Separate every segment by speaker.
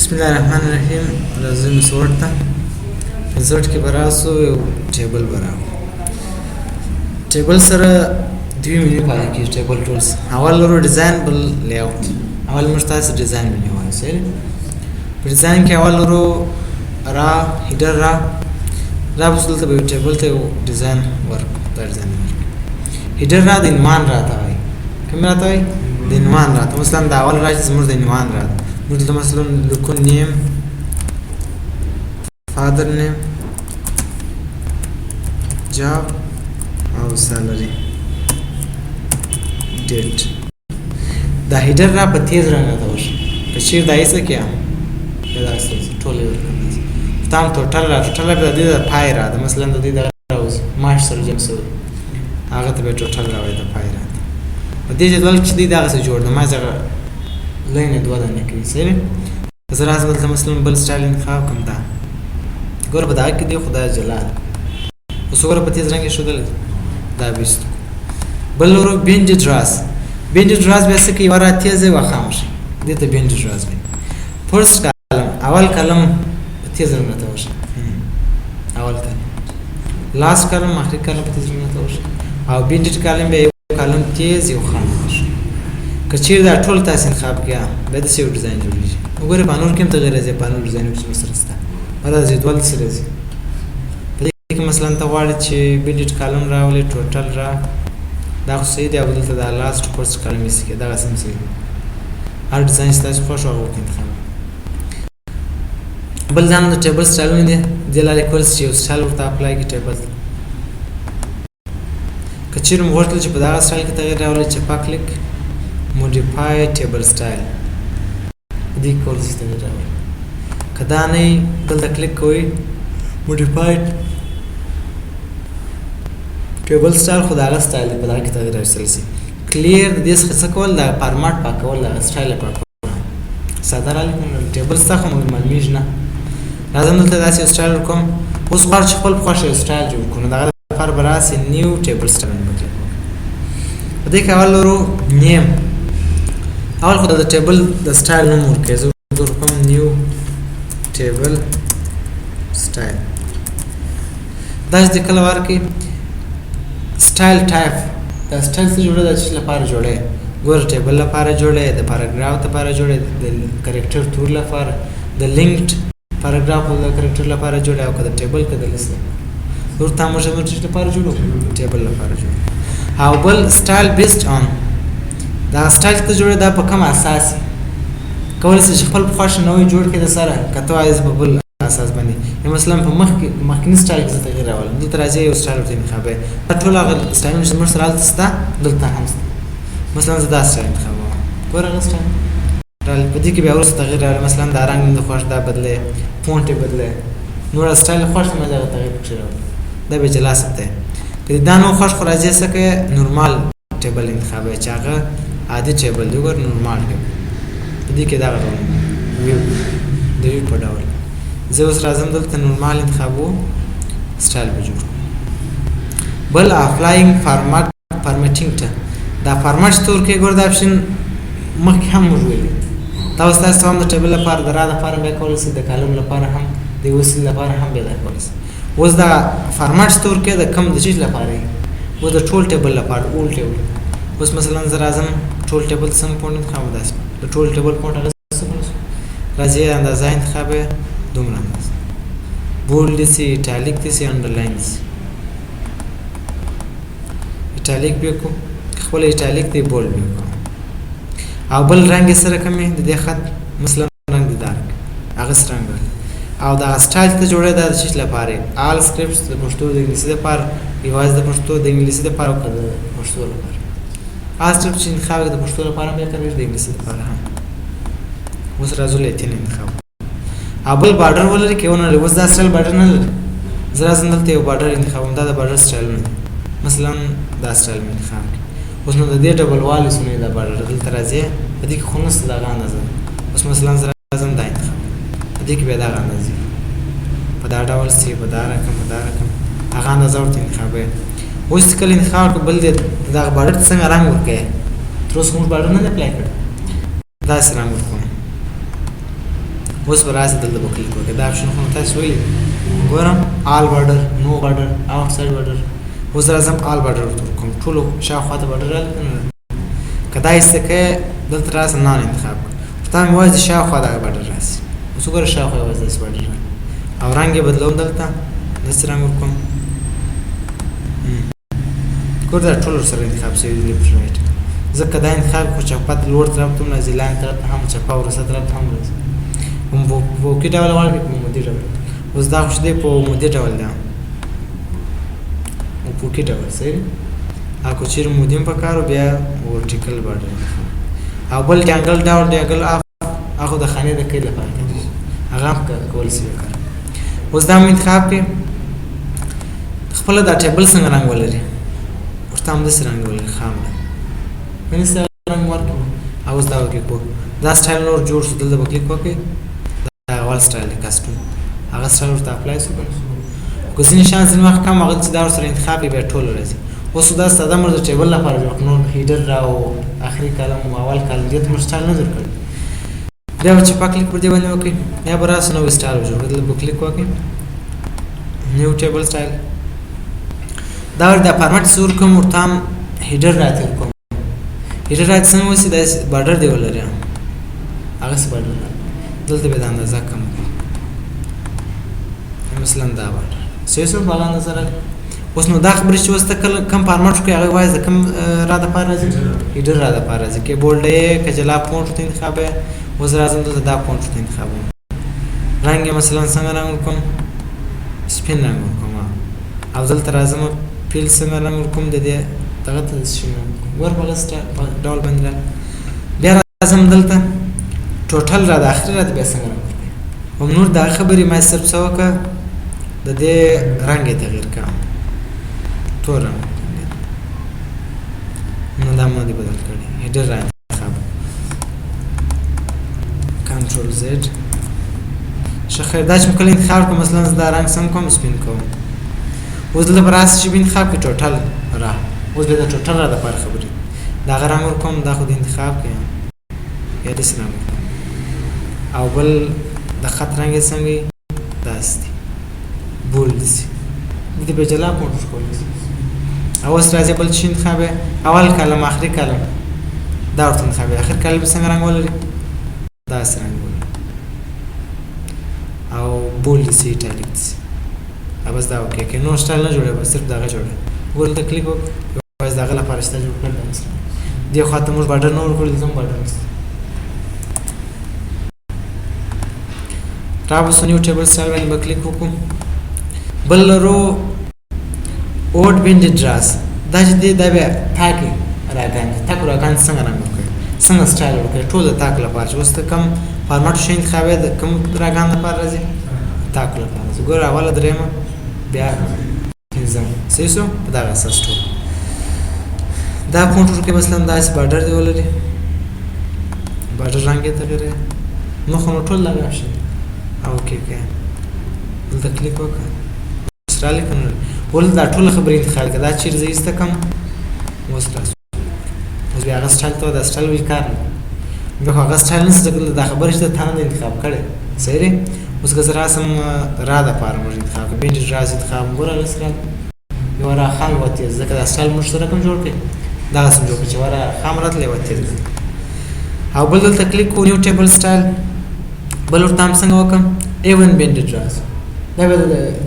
Speaker 1: بسم الله الرحمن الرحیم. راځو مسورت ته. مسورت کې براسو یو ټیبل براو. ټیبل سره دوی مینه پاتې کیږي. ټیبل ټولز اول ورو ډیزاین بل لیاوت. اول موږ تاسو ډیزاین مینه وایو. سره په ډیزاین کې اول ورو را هیډر را وصل ته به ټیبل ته ډیزاین ورک ډیزاین هیډر را د عنوان راته وای. کوم راته وای؟ د عنوان راته. مثلا دا اول راځي زموږ د عنوان راته. مثل مثلا لکون نیم فادر نیم جاب او سالری ډیټ. دا هیډر را په تیز رنګ راته وشي. که چیر دا ایسه کې دا څه ټول تام ټوټل را ټوټل به د دې د پای را د مثلا د دې د راوز ماش سره جمع سو هغه ته به ټوټل راوي د پای را په دې جدول کې دې دا څه جوړ نه ما ځکه لین دوه دانه کوي. سره زه راځم دلته مثلا بل سټایل انتخاب کوم. دا ګور په دا کې دی خدای جلال اوس ګور په تیز رنګ شو دل دا بیست بل ورو بینج دراس. بینج دراس به څه کوي؟ ورا تیز و خاموش دې ته بینج دراس وي. فرست کالم اول کالم په تیز رنګ راته وشي. اول کالم لاست کالم اخر کالم په تیز رنګ راته وشي. او بینج کالم به یو کالم تیز یو خاموش. کچیر دا ټول تاسو انتخاب کیا به د سیو ډیزاین جوړیږي. وګوره پانور کې هم تغیر راځي. پانور ډیزاین کې سره ستا دا جدول سره راځي. په دې کې مثلا ته واړی چې بیډټ کالم راولې ټوټل را دا خو صحیح دی. او دلته دا لاست فرست کالم یې کې دا سم صحیح. هر ډیزاین تاسو خوښ او انتخاب. بل ځان د ټیبل سټایلونه دي. د لارې کول چې یو سټایل ورته اپلای کی ټیبل. کچیر موږ ورته چې په دا سټایل کې تغیر راولې چې پاک کلیک modify table style دې کول څه ته راوړي. کدا نه دلته کلیک کوئ modify table style خدای سټایل په دا کې تغیر راوستل شي. کلیر دې څه کول دا فارمټ پاکول دا سټایل پاکول ساده را لیکل ټیبل څخه معلومیږي نه. لازم دلته داسې سټایل کوم. اوس غواړم چې خپل خوښه سټایل جوړ کړم. دا لپاره براسي نیو ټیبل سټایل وکړم. په دې کې اول ورو نیم اول خو د ټیبل د سټایل نوم ورکړئ. زه ورکوم نیو ټیبل سټایل. دا چې کله ورکړئ سټایل ټایپ دا سټایل څه جوړه ده چې لپاره جوړه ګور ټیبل لپاره جوړه د پاراګراف لپاره جوړه د کریکټر تور لپاره د لینکډ پاراګراف او د کریکټر لپاره جوړه او د ټیبل کې د لیست ورته موږ چې لپاره جوړو ټیبل لپاره جوړه. او بل سټایل بیسډ آن دا سټایل ته جوړه دا په کوم اساس کول چې خپل خوښ نوې جوړ کړي د سره کته وایز په بل اساس باندې. مثلا په مخکې سټایل کې تغیر راول دلته راځي یو سټایل ورته انتخابه ټول هغه سټایلونه چې موږ سره الستا دلته هم مثلا زه دا سټایل انتخابوم. ګوره هغه سټایل رال په دې کې بیا ورسره تغیر راول. مثلا دا رنګ د خوښ دا بدله فونټ بدله نور سټایل خوښ مې دا تغیر کړی دا به جلا سکتے. که دا نو خوښ خو راځي سکه نورمال ټیبل انتخابه چې هغه عادي ټیبل دی ګور نورمال دی. په دې کې دا غوړم د یو په ډول زه اوس راځم دلته نورمال انتخابو سټایل به جوړ. بل افلاینګ فارمټینګ ته دا فارمټ ستور کې ګور د اپشن مخکې هم موجود دی. تاسو هم د ټیبل لپاره د را د فارم به کول سي د کالم لپاره هم د وسیل لپاره هم به کول سي. اوس دا فارمټ ستور کې د کم د چیز لپاره و د ټول ټیبل لپاره اول ټیبل. اوس مثلا زه راځم ټول ټیبل څنګه پوینټ انتخاب داسې د ټول ټیبل پوینټ هغه راځي اندازه انتخابه دومره اندازه بولډ سي ایټالیک سي انډرلاین سي ایټالیک به کو خپل ایټالیک دی بولډ به کو. او بل رنگ سره کومه د دې خط مثلا رنگ دی دارک هغه رنگ او دا سټایل ته جوړه د شیش لپاره آل سکرپټس د پښتو د انګلیسي لپاره ریوایز د پښتو د انګلیسي لپاره او د پښتو لپاره آل سکرپټ چې انتخاب د پښتو لپاره به کوي د انګلیسي لپاره هم اوس راځو لته انتخاب. ابل بارډر ولري کې ونه اوس دا سټایل بارډر نه لري. زرا زندل ته یو بارډر انتخابوم. دا د بارډر سټایل نه مثلا دا سټایل انتخاب اوس نو د دې ډبل والی سونه دا بارډر دلته راځي په دې کې خونس دا غانه ده. اوس مثلا زرا زم دا انتخاب دې کې به دا غانه دي په دا ډول سي په دا رقم هغه اندازه ورته انتخابه. اوس کله انتخاب بل دې دا بارډر څنګه رنگ ورکړي تر اوسه موږ بارډر نه اپلای کړ دا سره رنگ ورکوم. اوس به راسي دلته به کلیک وکړئ دا اپشن خو تاسو ویلي ګورم آل بارډر نو بارډر آوټ سایډ بارډر اوس راځم آل بارډر ورته کوم ټولو شاوخوا ته بارډر راغلی که دا ایسته که دلته راسه نان انتخاب کړه ورته هم یوازې شاوخوا دغه بارډر راسي اوس وګوره شاوخوا یوازې داسې بارډر راغلی او رنګ یې بدلوم دلته داسې رنګ ورکوم ګوره دا ټول ورسره انتخاب شوي دي لیفټ رایټ زه که دا انتخاب کړو چپه لوړ طرف ته هم راځي لاندې طرف ته هم چپه وروسته طرف ته هم راځي وکي ډول غواړم که په عمودي ډول اوس دا خو چې دی په عمودي ډول دی افقي ډول صحیح او که چیرې عمودي هم پکار و بیا ورټیکل بارډر او بل ډیانګل ډول ډیانګل هغه د خانې د کلي لپاره کېږي هغه هم کولی شي وکړي اوس دا هم انتخاب کړئ خپله دا ټیبل څنګه رنګ ولري ورته همداسې رنګ ولري خام رنګ رنګ ورکړو او اوس دا وکړئ کو دا سټایل نور جوړ شو دلته به کلیک وکړئ دا اول سټایل دی کسټوم هغه سټایل ورته اپلای شو که ځینې شیان ځینې وخت کم هغه چې دا ورسره انتخاب یې بیا ټول راځي اوس دا ساده موږ د ټیبل لپاره جوړ کړو نور هیډر او آخري کالم او اول کالم دې ته موږ سټایل نه جوړ کړی بیا به چپه کلیک پر دې باندې وکړئ یا به راسه نوی سټایل جوړ کړئ دلته به کلیک وکړئ نیو ټیبل سټایل دا ور د فارمټ سور کوم ورته هم هیډر راته ورکوم هیډر راته څنګه وسی دا بارډر دی ولري هغه څه بارډر دلته به د اندازه کم مثلا دا بارډر سیسو بالا نظر اوس نو دا خبرې چې اوس ته کم فارمټ کوي هغه وایي د کم را د پاره راځي هیډر را د پاره راځي کې بولډ یې کجلا فونټ ته انتخاب اوس راځم دلته دا فونټ ته انتخاب رنګ مثلا څنګه رنګ کوم سپین رنګ کوم او دلته راځم فیل څنګه رنګ کوم د دې دغه ته شي ور بل ډول باندې بیا راځم دلته ټوټل را د اخر را د بیا څنګه رنګ هم نور دا خبرې ما صرف سوکه د دې رنګ تغییر کړم تور رنګ نو دا مو دې بدل کړی هیډر را انتخاب کنټرول زد شخیر دا چې کله انتخاب کوم مثلا دا رنګ سم کوم سپین کوم اوس دلته پر اساس چې انتخاب کې ټوټل را اوس به دا ټوټل را د پر خبرې دا رنګ کوم دا خو د انتخاب کې یا دې سره او بل د خط رنګ څنګه داستی بولد سي دې په جلا پونټ کولی او اوس راځي بل چې انتخاب اول کلم اخري کلم دا ورته انتخاب اخر کلم څنګه رنګ ولري دا څنګه ولري او بولد سي ایټالیک سي بس دا اوکې کې نو سټایل نه جوړه بس صرف دا جوړه ورته کلیک وکړئ بس دا غلا پرسته جوړ کړل دې خاطر موږ بارډر نو ورکړل زم بارډر تاسو نیو ټیبل سټایل باندې کلیک وکړئ بل رو اوټ بینډ دراس دا چې دا به تاکي راګان تاکو راګان څنګه رنګ وکړي څنګه سټایل وکړي ټول د تاک لپاره چې وسته کم فارمټ شي انتخاب د کم راګان لپاره راځي تاک لپاره وګوره اوله درېمه بیا پنځم سیسو په دغه اساس ټول دا فونټ کې مثلا داسې بارډر دی ولري بارډر رنګ یې تغیر نو خو ټول لګا شي او کې دلته کلیک وکړه سره لیکنه ول دا ټول خبرې انتخاب کړه دا چیرې زیسته کم وسره اوس بیا هغه سټایل ته دا سټایل وی کار نه بیا هغه سټایل نه څه دا خبرې چې ته نه انتخاب کړي صحیح اوس که زرا سم را د پاره موږ انتخاب بینډ راز انتخاب ګوره لسره یو را خام وته ځکه دا سټایل مشترک جوړ کړي دا سم جوړ کړي ورا خام راتلې وته او بل دلته کلیک کو نیو ټیبل سټایل بل ورته هم څنګه وکم ایون بینډ راز دا به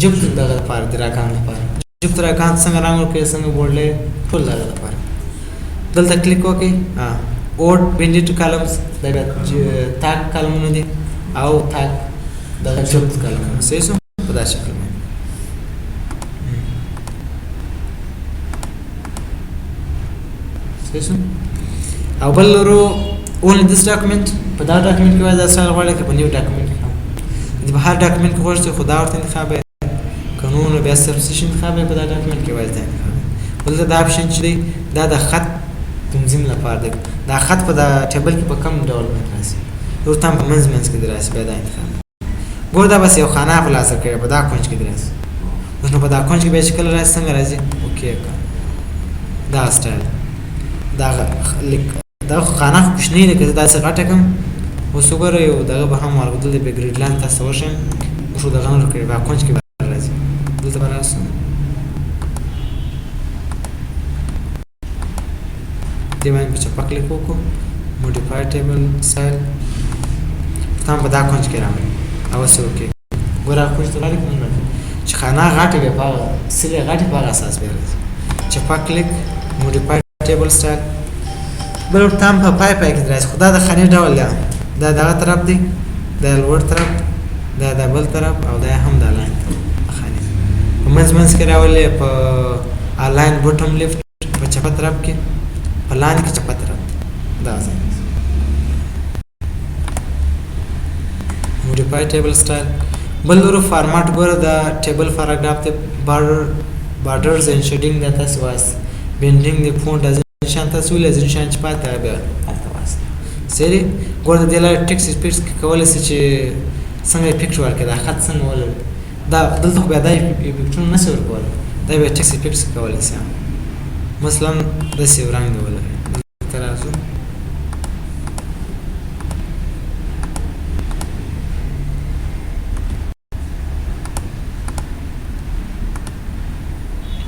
Speaker 1: جبت دغه لپاره د راکان لپاره جبت راکان څنګه رنګ ورکړي څنګه بولډ ټول دغه لپاره دلته کلیک وکړئ اوټ بینډ کالمز دا تاک کالمونه دي او تاک دغه جبت کالمونه صحیح شو په داسې شکل باندې صحیح شو او بل ورو only this document په دا ډاکومنټ کې وایي دا سره غواړي چې په نیو ډاکومنټ کې د هر ډاکومنټ کې غواړي خو دا ورته انتخاب قانون بیا سبسیشن انتخاب په دا ډاکومنټ کې وایي دا انتخاب بل دا اپشن چې دی دا د خط تنظیم لپاره دی دا خط په دا ټیبل کې په کم ډول راځي یو تام په منځ کې دراسي به دا انتخاب ګور دا بس یو خانه په لاس کې په دا کونج کې دراسي نو په دا کونج کې به شکل راځي څنګه راځي اوکې دا سټایل دا لیک دا خانه کوشنی نه کړه دا څه غټه کوم اوس وګوره یو دغه به هم ورغو دلته بیکګراوند لاین تاسو وښیم اوس دغه نه ورکړي به اکونټ کې به راځي دلته به راسو دې باندې په چپه کلیک وکړو موډیفای ټیبل سټایل تام په دا اکونټ کې راغلی او څه وکړي ګوره اکونټ ته راغلی کوم راځي چې خانه غاټه به په سیلې غاټه په اساس به راځي چپه کلیک موډیفای ټیبل سټایل بل تام په پای کې راځي خدا د خانه ډول دی دا دغه طرف دی دا لوړ طرف دا د بل طرف او دا هم د لاین خانه په منځ کې راولې په الاین بوټم لیفت په چپه طرف کې په لاندې کې چپه طرف دا ځای موډیفای ټیبل سټایل بل ورو فارمټ ګوره دا ټیبل پاراګراف ته بارډرز اینڈ شیډینګ دا تاسو واس بینډینګ د فونټ از نشان تاسو ولې نشان چې پاتې به تاسو سری ګوره د لاره ټیکس سپیډ کولای شي چې څنګه افیکټ ورکړي دا خط څنګه ول دا دلته به دا افیکټ نه سور کول دا به ټیکس افیکټ کولای شي مثلا د سی ورنګ دی ول ترازو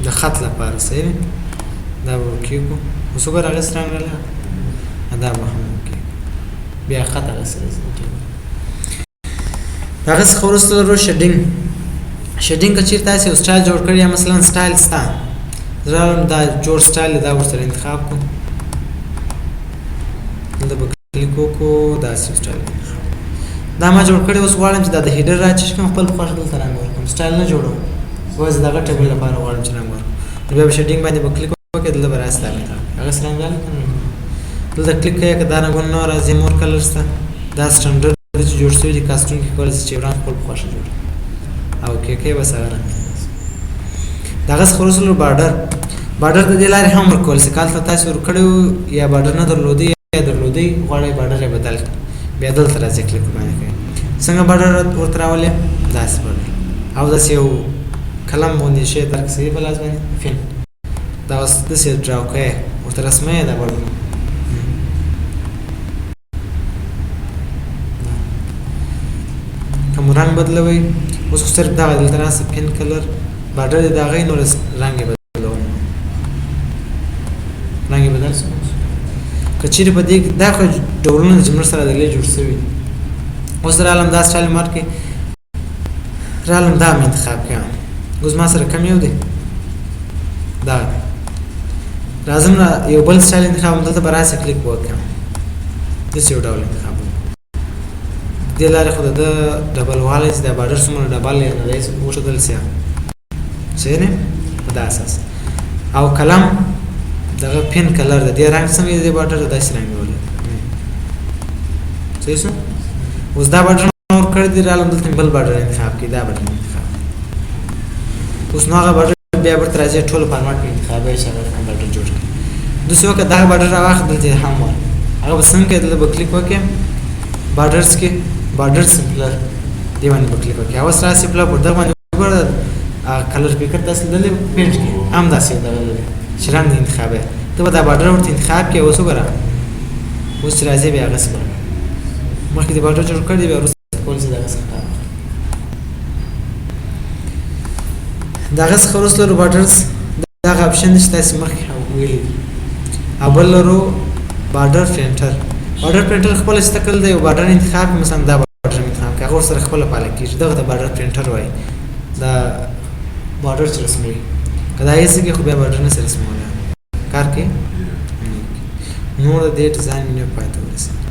Speaker 1: د خط لپاره سری دا ورکیږي اوس وګوره هغه څنګه راغله دا به هم بیا خط هغه سره هغه څه خورسته ورو شیډینګ که چیرته تاسو سټایل جوړ کړی یا مثلا سټایل ستا زرالم دا جوړ سټایل دا ورسره انتخاب کو دلته به کلیک وکړو دا سټایل دا ما جوړ کړی اوس غواړم چې دا د هیډر راچې کوم خپل خوښ دلته رانګور کوم سټایل نه جوړوم وایي دغه ټیبل لپاره غواړم چې رانګور بیا به شیډینګ باندې به کلیک وکړو دلته به راځي هغه سره راغلی دلته کلیک کوي که دا رنګونه نه راځي مور کلرز ته دا سټنډرډ چې جوړ شوي دي کاسټوم کې کولی شي چې وران خپل په خوښه جوړ او کې بس هغه رنګ دغه څخه وروسته بارډر د دې لارې هم ورکولی شي که هلته تاسې ورکړی یا بارډر نه درلودی یا درلودی غواړئ بارډر یې بدل کړئ بیا دلته راځي کلیک باندې کوئ څنګه بارډر ورته راولې داسې بارډر او داسې یو قلم باندې شی درکسي په لاس باندې فین دا اوس داسې ډراو کوئ ورته رسموئ دا بارډر کوم رنګ بدلوي اوس صرف دا دلته راسي پین کلر بارډر د هغې نور رنګ یې بدلوم رنګ یې بدل شو که چیرې په دې دا خو ډولونه د جملو سره دلې جوړ شوي اوس رالم دا سټایل مار کې رالم دا مې انتخاب کړم اوس ما سره کم یو دی دا راځم یو بل سټایل انتخاب دلته به راسي کلیک وکړم داسې یو ډول انتخاب دې لارې خو د ډبل والی چې د بارډر څومره ډبل یا نه دی وښودل شي صحیح دی په دا اساس او قلم دغه پین کلر د دې رنګ څنګه دی بارډر داسې رنګ ولې صحیح شو اوس دا بارډر نور کړی دی رالم دلته بل بارډر انتخاب کړي دا بارډر انتخاب اوس نو هغه بارډر بیا ورته راځي ټول فارمټ کې انتخاب یې شغل بارډر جوړ کړي دوسری وخت دا بارډر راوخت دلته هم وای هغه به څنګه دلته به کلیک وکړم بارډرز کې بارډر سمپلر دی باندې به کلیک وکړئ اوس را سمپلر په دغه باندې وګوره کلر پیکر داسې دلې پینټ کې هم داسې دغه لري چې رنګ انتخاب یې ته به دا بارډر ورته انتخاب کړې اوس وګوره اوس چې راځي بیا هغسې به مخکې د بارډر جوړ کړی بیا وروسته کولی شي دغسې کار دغه څخه وروسته لرو بارډرز دغه اپشن دی چې تاسې مخکې ویلي دي او بل لرو بارډر پرنټر بارډر پرنټر خپل استقل دی او بارډر انتخاب مثلا دا بارډر انتخاب کړه هغه سره خپل پاله کیږي دغه د بارډر پرنټر وایي دا بارډر چې رسموي که دا هېڅ کې خو بیا بارډر نه سره رسمولی کار کوي نور د دې ډیزاین پای ته ورسېږي